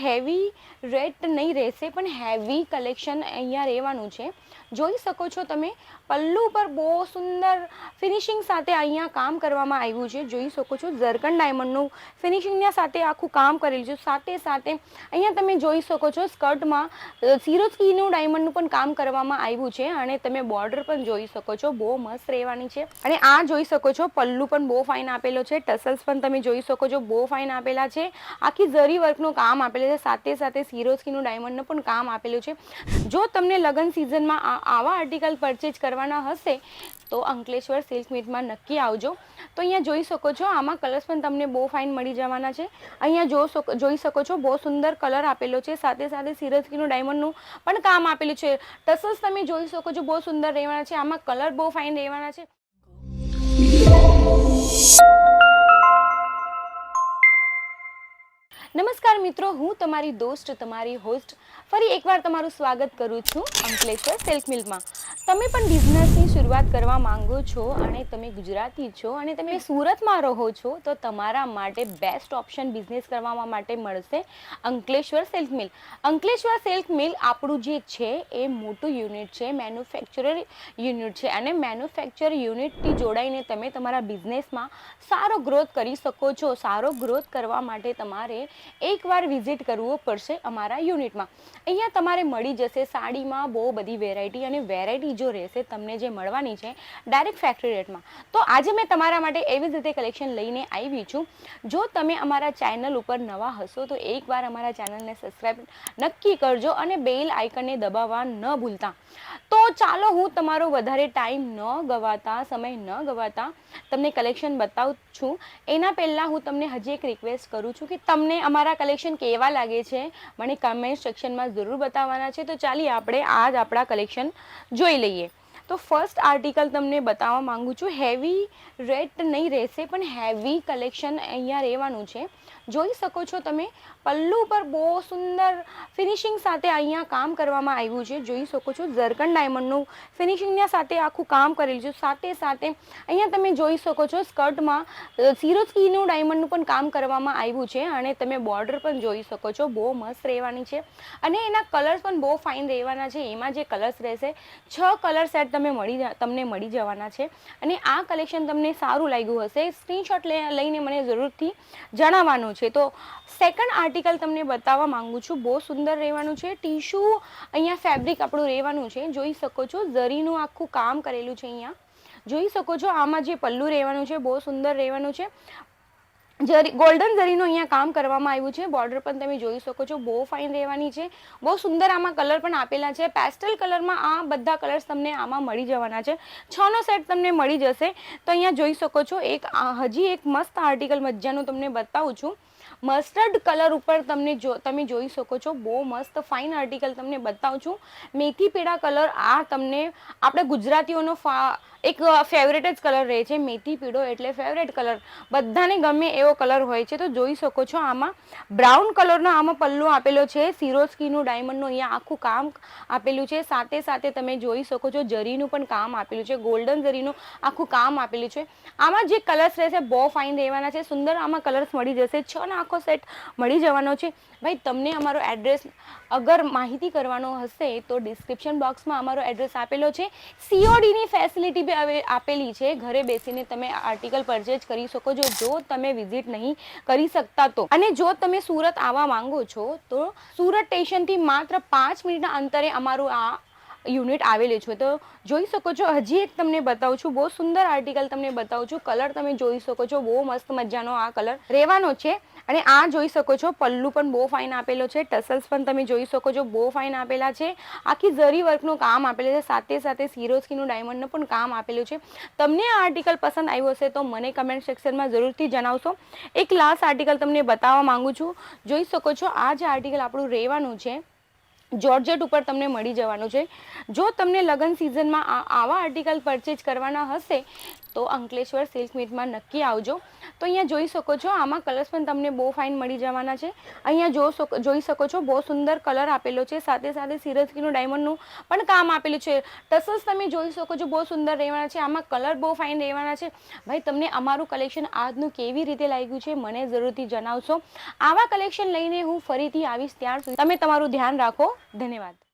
Heavy rate નહીં રહેશે, પણ હેવી કલેક્શન અહીંયા રહેવાનું છે. જોઈ શકો છો તમે, પલ્લુ પર બહુ સુંદર ફિનિશિંગ સાથે અહીંયા કામ કરવામાં આવ્યું છે. જોઈ શકો છો ઝરકન ડાયમંડનું ફિનિશિંગના સાથે આખું કામ કરેલું છે. સાથે સાથે અહીંયા તમે જોઈ શકો છો સ્કર્ટમાં સિરોસ્કીનું ડાયમંડનું પણ કામ કરવામાં આવ્યું છે. અને તમે બોર્ડર પણ જોઈ શકો છો, બહુ મસ્ત રહેવાની છે. અને આ જોઈ શકો છો પલ્લુ પણ બહુ ફાઇન આપેલો છે. ટસલ્સ પણ તમે જોઈ શકો છો, બહુ ફાઇન આપેલા છે. આખી ઝરી વર્કનું કામ આપેલું છે. સાથે સાથે સિરોસ્કીનું ડાયમંડનું પણ કામ આપેલું છે. જો તમને લગ્ન સિઝનમાં આવા આર્ટિકલ પરચેજ કરવાના હશે તો અંકલેશ્વર સિલ્ક મીટમાં નક્કી આવજો. તો અહીંયા જોઈ શકો છો, આમાં કલર્સ પણ તમને બહુ ફાઇન મળી જવાના છે. અહીંયા જોઈ શકો છો, બહુ સુંદર કલર આપેલો છે. સાથે સાથે સિરોસ્કીનું ડાયમંડનું પણ કામ આપેલું છે. ટસલ્સ તમે જોઈ શકો છો, બહુ સુંદર રહેવાના છે. આમાં કલર બહુ ફાઇન રહેવાના છે. નમસ્કાર મિત્રો, હું તમારી દોસ્ત, તમારી હોસ્ટ ફરી એકવાર તમારું સ્વાગત કરું છું અંકલેશ્વર સિલ્ક મિલમાં. તમે પણ બિઝનેસની શરૂઆત કરવા માંગો છો અને તમે ગુજરાતી છો અને તમે સુરતમાં રહો છો તો તમારા માટે બેસ્ટ ઓપ્શન બિઝનેસ કરવા માટે મળશે અંકલેશ્વર સિલ્ક મિલ. અંકલેશ્વર સિલ્ક મિલ આપણું જે છે એ મોટું યુનિટ છે, મેન્યુફેક્ચરર યુનિટ છે. અને મેન્યુફેક્ચર યુનિટથી જોડાઈને તમે તમારા બિઝનેસમાં સારો ગ્રોથ કરી શકો છો. સારો ગ્રોથ કરવા માટે તમારે એકવાર વિઝિટ કરવું પડશે અમારા યુનિટમાં. અહીંયા તમારે મળી જશે સાડીમાં બહુ બધી વેરાયટી, અને વેરાયટી જો રહેશે તમને જે મળવાની છે ડાયરેક્ટ ફેક્ટરી રેટમાં. તો આજે મેં તમારા માટે એવી જ રીતે કલેક્શન લઈને આવી છું. જો તમે અમારા ચેનલ ઉપર નવા હશો તો એકવાર અમારા ચેનલને સબસ્ક્રાઈબ નક્કી કરજો અને બેલ આઇકનને દબાવવા ન ભૂલતા. તો ચાલો હું તમારો વધારે ટાઈમ ન ગવાતા, સમય ન ગવાતા તમને કલેક્શન બતાવું છું. એના પહેલાં હું તમને હજી એક રિક્વેસ્ટ કરું છું કે તમને અમારા કલેક્શન કેવા લાગે છે મને કમેન્ટ સેક્શનમાં જરૂર બતાવવાના છે. તો ચાલીએ આપણે આજ આપણા કલેક્શન જોઈ લઈએ. તો ફર્સ્ટ આર્ટિકલ તમને બતાવવા માંગુ છું. હેવી રેટ નહીં રહેશે, પણ હેવી કલેક્શન અહીંયા રહેવાનું છે. જોઈ શકો છો તમે, પલ્લુ પર બહુ સુંદર ફિનિશિંગ સાથે અહીંયા કામ કરવામાં આવ્યું છે. જોઈ શકો છો ઝરકન ડાયમંડનું ફિનિશિંગના સાથે આખું કામ કરેલું છે. સાથે સાથે અહીંયા તમે જોઈ શકો છો સ્કર્ટમાં સિરોસ્કીનું ડાયમંડનું પણ કામ કરવામાં આવ્યું છે. અને તમે બોર્ડર પણ જોઈ શકો છો, બહુ મસ્ત રહેવાની છે. અને એના કલર્સ પણ બહુ ફાઇન રહેવાના છે. એમાં જે કલર્સ રહેશે 6 કલર સેટ તમને મળી જવાના છે. અને આ કલેક્શન તમને સારું લાગ્યું હશે, સ્ક્રીનશોટ લઈને મને જરૂરથી જણાવવાનું છે. તો સેકન્ડ આર્ટિકલ તમને બતાવવા માંગુ છું. બહુ સુંદર રહેવાનું છે. ટીશ્યુ અહીંયા ફેબ્રિક આપણું રહેવાનું છે. જોઈ શકો છો ઝરીનું આખું કામ કરેલું છે. અહીંયા જોઈ શકો છો, આમાં જે પલ્લુ રહેવાનું છે બહુ સુંદર રહેવાનું છે. ગોલ્ડન ઝરીનું અહીંયા કામ કરવામાં આવ્યું છે. બોર્ડર પણ તમે જોઈ શકો છો, બહુ ફાઇન રહેવાની છે. બહુ સુંદર આમાં કલર પણ આપેલા છે. પેસ્ટલ કલરમાં આ બધા કલર્સ તમને આમાં મળી જવાના છે. 6નો સેટ તમને મળી જશે. તો અહીંયા જોઈ શકો છો હજી એક મસ્ત આર્ટિકલ મજાનું તમને બતાવું છું. મસ્ટર્ડ કલર ઉપર તમે જોઈ શકો છો, બહુ મસ્ત ફાઇન આર્ટિકલ તમને બતાવું છું. મેથી પીળા કલર આ તમને આપણે ગુજરાતીઓનો એક ફેવરેટ જ કલર રહે છે. મેથી પીળો એટલે ફેવરેટ કલર, બધાને ગમે એવો કલર હોય છે. તો જોઈ શકો છો આમાં બ્રાઉન કલરનો આમાં પલ્લુ આપેલો છે. સિરોસ્કીનું ડાયમંડનું અહીંયા આખું કામ આપેલું છે. સાથે સાથે તમે જોઈ શકો છો જરીનું પણ કામ આપેલું છે. ગોલ્ડન જરીનું આખું કામ આપેલું છે. આમાં જે કલર્સ રહેશે બહુ ફાઇન રહેવાના છે. સુંદર આમાં કલર્સ મળી જશે. 6નો આખો સેટ મળી જવાનો છે. ભાઈ તમને અમારો એડ્રેસ અગર માહિતી કરવાનો હશે તો ડિસ્ક્રિપ્શન બોક્સમાં અમારો એડ્રેસ આપેલો છે. CODની ફેસિલિટી બી આપેલી છે. ઘરે બેસીને તમે આર્ટિકલ પરચેજ કરી શકો છો જો તમે વિઝિટ નહીં કરી શકતા તો. અને જો તમે સુરત આવવા માંગો છો તો સુરત સ્ટેશનથી માત્ર 5 મિનિટના અંતરે અમારું આ યુનિટ આવેલું છે. તો જોઈ શકો છો હજી એક તમને બતાવું છું. બહુ સુંદર આર્ટિકલ તમને બતાવું છું. કલર તમે જોઈ શકો છો, બહુ મસ્ત મજાનો આ કલર રહેવાનો છે. અને આ જોઈ શકો છો પલ્લુ પણ બહુ ફાઇન આપેલો છે. ટસલ્સ પણ તમે જોઈ શકો છો, બહુ ફાઇન આપેલા છે. આખી ઝરી વર્કનું કામ આપેલું છે. સાથે સાથે સિરોસ્કીનું ડાયમંડનું પણ કામ આપેલું છે. તમને આ આર્ટિકલ પસંદ આવ્યું હશે તો મને કમેન્ટ સેક્શનમાં જરૂરથી જણાવશો. એક લાસ્ટ આર્ટિકલ તમને બતાવવા માંગુ છું. જોઈ શકો છો આ જે આર્ટિકલ આપણું રહેવાનું છે જોર્જેટ ઉપર તમને મળી જવાનું છે. જો તમને લગ્ન સિઝનમાં આવા આર્ટિકલ પરચેજ કરવાના હશે તો અંકલેશ્વર સિલ્ક મીટમાં નક્કી આવજો. તો અહીંયા જોઈ શકો છો, આમાં કલર્સ પણ તમને બહુ ફાઇન મળી જવાના છે. અહીંયા જોઈ શકો છો, બહુ સુંદર કલર આપેલો છે, સાથે સાથે સિરસ્કીનું ડાયમંડનું પણ કામ આપેલું છે. ટસલ્સ તમે જોઈ શકો છો, બહુ સુંદર રહેવાના છે. આમાં કલર બહુ ફાઇન રહેવાના છે. ભાઈ, તમને અમારું કલેક્શન આજનું કેવી રીતે લાગ્યું છે મને જરૂરથી જણાવશો. આવા કલેક્શન લઈને હું ફરીથી આવીશ. ત્યાર સુધી તમે તમારું ધ્યાન રાખો. ધન્યવાદ.